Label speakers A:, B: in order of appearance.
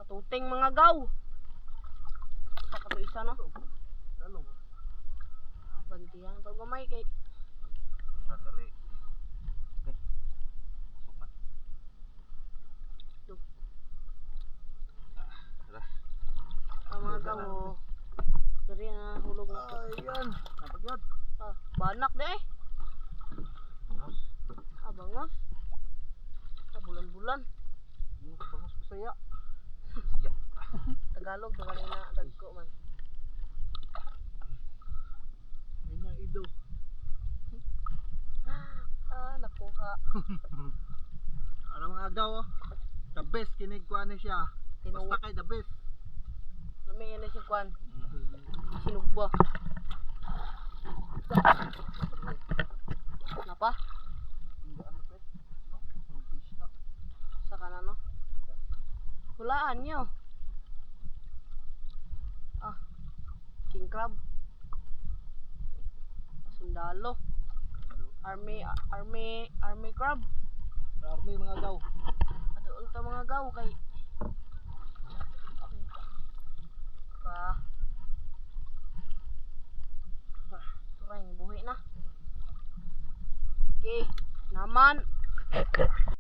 A: Tuting mga gaw. Pakato isa no.
B: Dalong.
A: Bantihan to gamay kay.
B: Tatari. Okay. Sukman.
A: Dug.
B: Tara.
A: Ang mga gaw. Oh. Diri na hulog na.
B: Ayan. Napagyod.
A: Ah, banak de eh. Ah, bangos. Ah, bulan-bulan.
B: Bangus ko saya.
A: Tagalog sa kanina dagko man.
B: Ay na ido.
A: Ah, nakuha.
B: Ano mga agaw oh. The best kinig ko ano siya.
A: Tinuwa.
B: Basta kay the best.
A: Lami yan na si Kwan. Sinugba. Napa?
B: Hindi ano pet. No? Yung fish na.
A: Sa kanan no? Hulaan nyo. Ah, king crab. Sundalo. Army crab.
B: Army mga agaw.
A: Ada ulta mga gaw kay. Pa. Turang buhi na. Okay, naman.